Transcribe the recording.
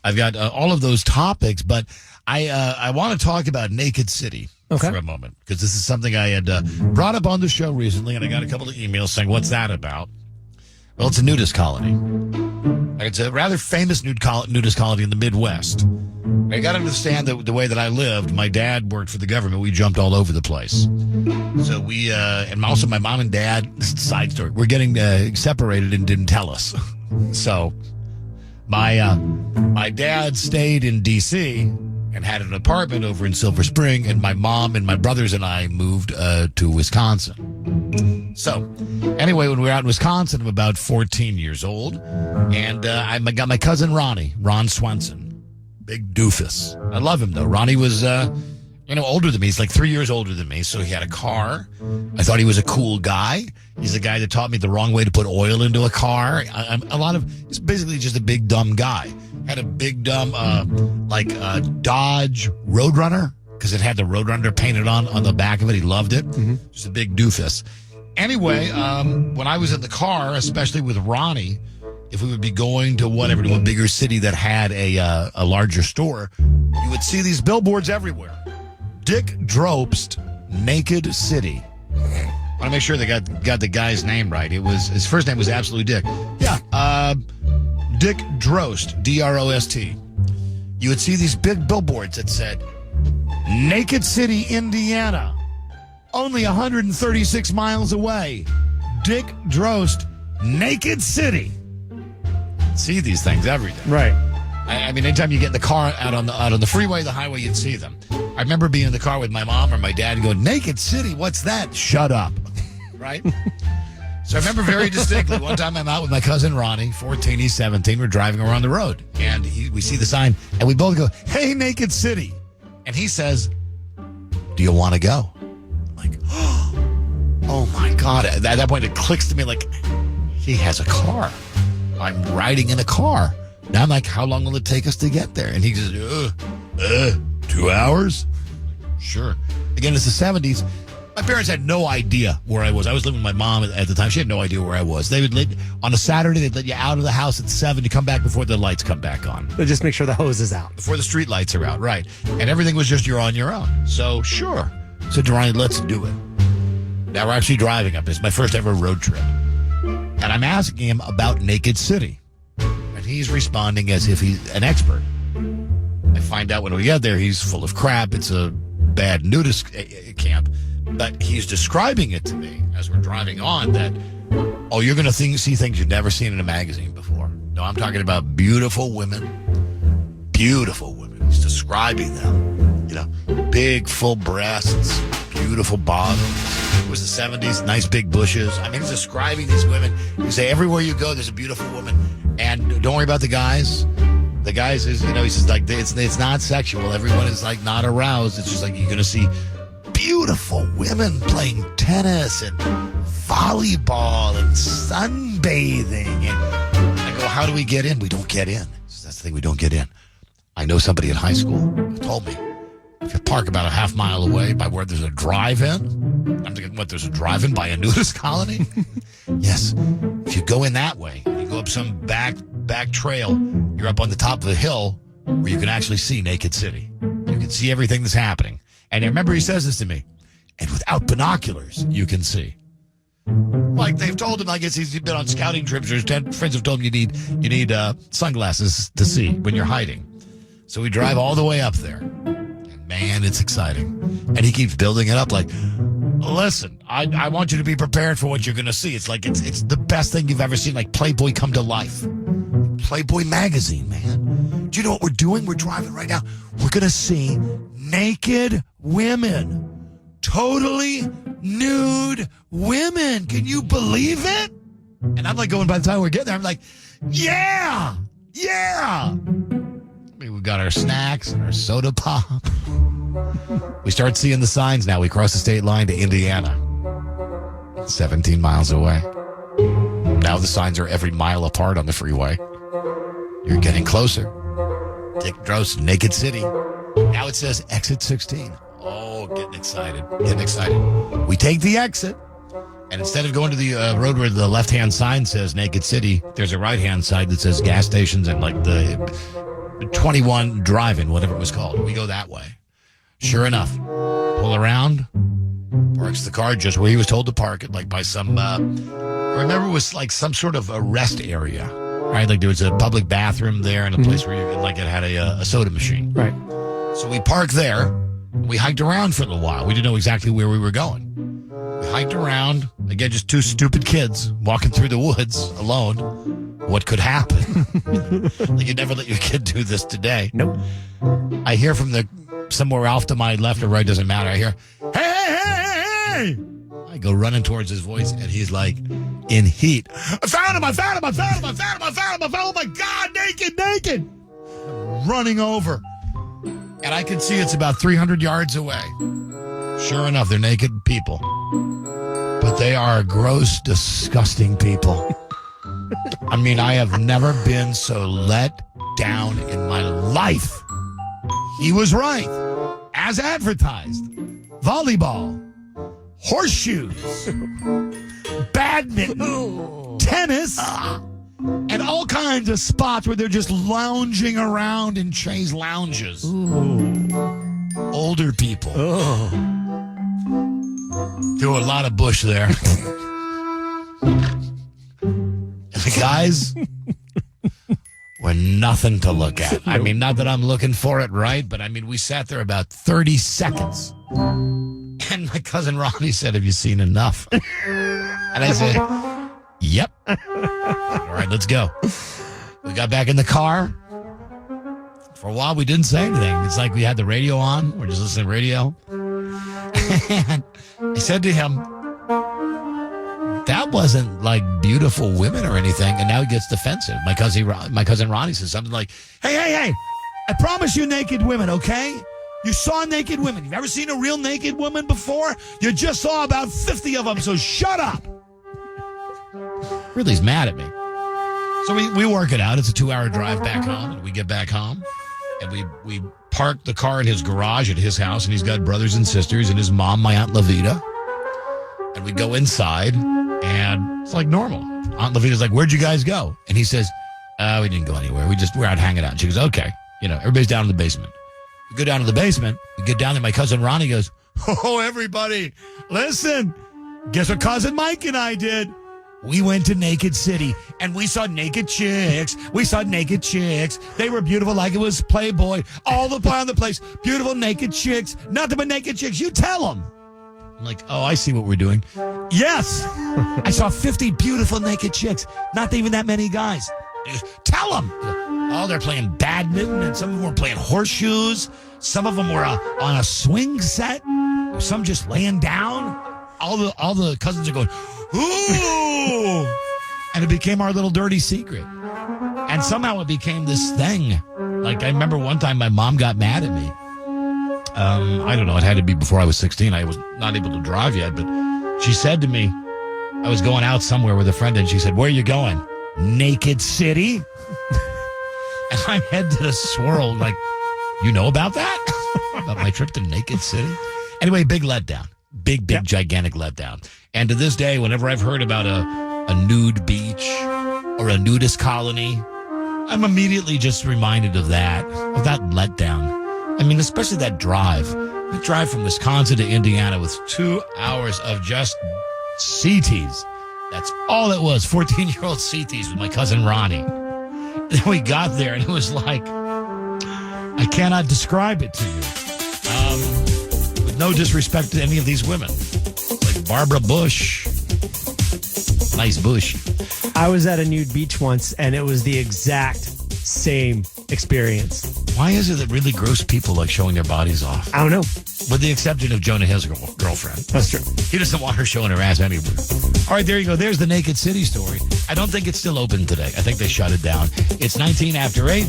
I've got all of those topics, but I want to talk about Naked City for a moment, because this is something I had brought up on the show recently, and I got a couple of emails saying, what's that about? Well, it's a nudist colony. It's a rather famous nudist colony in the Midwest. I got to understand the way that I lived. My dad worked for the government. We jumped all over the place. So we, and also my mom and dad, side story, we're getting separated and didn't tell us. So my dad stayed in D.C. and had an apartment over in Silver Spring, and my mom and my brothers and I moved to Wisconsin. So anyway, when we were out in Wisconsin, I'm about 14 years old, and I got my cousin Ron Swenson. Big doofus. I love him, though. Ronnie was, older than me. He's like 3 years older than me, so he had a car. I thought he was a cool guy. He's the guy that taught me the wrong way to put oil into a car. He's basically just a big, dumb guy. Had a big, dumb, Dodge Roadrunner, because it had the Roadrunner painted on the back of it. He loved it. Mm-hmm. Just a big doofus. Anyway, when I was in the car, especially with Ronnie, if we would be going to a bigger city that had a larger store, you would see these billboards everywhere. Dick Drobst, Naked City. I want to make sure they got the guy's name right. His first name was absolutely Dick. Yeah, Dick Drost, D-R-O-S-T. You would see these big billboards that said, Naked City, Indiana, only 136 miles away. Dick Drost, Naked City. See these things every day. Right. I mean, anytime you get in the car out on the freeway, the highway, you'd see them. I remember being in the car with my mom or my dad and going, Naked City, what's that? Shut up. Right? So I remember very distinctly, one time I'm out with my cousin Ronnie, 14, he's 17, we're driving around the road, and we see the sign, and we both go, hey, Naked City. And he says, do you want to go? I'm like, oh my God. At that point, it clicks to me like, he has a car. I'm riding in a car. Now I'm like, how long will it take us to get there? And he says, 2 hours? Sure. Again, it's the 70s. My parents had no idea where I was. I was living with my mom at the time. She had no idea where I was. They would on a Saturday, they'd let you out of the house at 7. You come back before the lights come back on. But just make sure the hose is out. Before the street lights are out, right. And everything was just you're on your own. So, sure. So, Geronimo, let's do it. Now we're actually driving up. It's my first ever road trip. And I'm asking him about Naked City. And he's responding as if he's an expert. I find out when we get there, he's full of crap. It's a bad nudist camp. But he's describing it to me as we're driving on that, you're going to see things you've never seen in a magazine before. No, I'm talking about beautiful women. Beautiful women. He's describing them. Big, full breasts, beautiful bottoms. It was the 70s, nice big bushes. I mean, he's describing these women. You say, everywhere you go, there's a beautiful woman. And don't worry about the guys. The guys is, he says, like, it's not sexual. Everyone is, like, not aroused. It's just like you're going to see beautiful women playing tennis and volleyball and sunbathing. And I go, how do we get in? We don't get in. So that's the thing, we don't get in. I know somebody in high school who told me, if you park about a half mile away by where there's a drive-in, I'm thinking, there's a drive-in by a nudist colony? Yes. If you go in that way, you go up some back trail, you're up on the top of a hill where you can actually see Naked City. You can see everything that's happening. And I remember he says this to me, and without binoculars, you can see. Like they've told him, I guess he's been on scouting trips, or his friends have told him you need sunglasses to see when you're hiding. So we drive all the way up there. And man, it's exciting. And he keeps building it up like, listen, I want you to be prepared for what you're going to see. It's like, it's the best thing you've ever seen, like Playboy come to life. Playboy magazine, man. Do you know what we're doing? We're driving right now. We're going to see naked women. Totally nude women. Can you believe it? And I'm like going, by the time we get there, I'm like, yeah. I mean, we've got our snacks and our soda pop. We start seeing the signs now. We cross the state line to Indiana. 17 miles away. Now the signs are every mile apart on the freeway. You're getting closer. Dick Drost, Naked City. Now it says exit 16. Oh, getting excited. We take the exit. And instead of going to the road where the left-hand sign says Naked City, there's a right-hand side that says gas stations and like the 21 drive-in, whatever it was called. We go that way. Sure enough, pull around, parks the car just where he was told to park it, like by some, I remember it was like some sort of a rest area, right? Like there was a public bathroom there and a place where you, like it had a soda machine. Right. So we parked there. We hiked around for a little while. We didn't know exactly where we were going. We hiked around. Again, just two stupid kids walking through the woods alone. What could happen? Like you never let your kid do this today. Nope. I hear from somewhere off to my left or right, doesn't matter. I hear, hey, hey, hey, hey, hey. I go running towards his voice, and he's like in heat. I found him, I found him, I found him, I found him, I found him, I found him. Oh, my God, naked. Running over. And I can see it's about 300 yards away. Sure enough, they're naked people. But they are gross, disgusting people. I mean, I have never been so let down in my life. He was right. As advertised. Volleyball. Horseshoes. Badminton. Tennis. And all kinds of spots where they're just lounging around in chaise lounges. Ooh. Older people. Oh. Threw a lot of bush there. The guys were nothing to look at. I mean, not that I'm looking for it, right? But I mean, we sat there about 30 seconds. And my cousin Ronnie said, have you seen enough? And I said, yep. All right, let's go. We got back in the car. For a while, we didn't say anything. It's like we had the radio on. We're just listening to radio. And I said to him, that wasn't like beautiful women or anything. And now he gets defensive. My cousin Ronnie says something like, hey, I promise you naked women, okay? You saw naked women. You've ever seen a real naked woman before? You just saw about 50 of them, so shut up. Really, he's mad at me. So we work it out. It's a 2-hour drive back home. And we get back home, and we park the car in his garage at his house, and he's got brothers and sisters and his mom, my Aunt Levita. And we go inside, and it's like normal. Aunt Levita's like, where'd you guys go? And he says, we didn't go anywhere. We're out hanging out. And she goes, okay. You know, everybody's down in the basement. We go down to the basement. We get down there. My cousin Ronnie goes, oh, everybody, listen. Guess what cousin Mike and I did? We went to Naked City, and we saw naked chicks. They were beautiful like it was Playboy. All the part of the place. Beautiful naked chicks. Nothing but naked chicks. You tell them. I'm like, oh, I see what we're doing. Yes. I saw 50 beautiful naked chicks. Not even that many guys. Tell them. Oh, they're playing badminton, and some of them were playing horseshoes. Some of them were on a swing set. Some just laying down. All the cousins are going, ooh! And it became our little dirty secret. And somehow it became this thing. Like, I remember one time my mom got mad at me. I don't know. It had to be before I was 16. I was not able to drive yet. But she said to me, I was going out somewhere with a friend, and she said, where are you going? Naked City? And my head did a swirl. Like, you know about that? About my trip to Naked City? Anyway, big letdown. Big, gigantic letdown. And to this day, whenever I've heard about a nude beach or a nudist colony, I'm immediately just reminded of that letdown. I mean, especially that drive. That drive from Wisconsin to Indiana was 2 hours of just CTs. That's all it was, 14-year-old CTs with my cousin Ronnie. Then we got there, and it was like, I cannot describe it to you. With no disrespect to any of these women. Like Barbara Bush. Nice bush. I was at a nude beach once, and it was the exact same experience. Why is it that really gross people like showing their bodies off? I don't know. With the exception of Jonah Hill's girlfriend. That's true. He doesn't want her showing her ass anywhere. All right, there you go. There's the Naked City story. I don't think it's still open today. I think they shut it down. It's 19 after 8.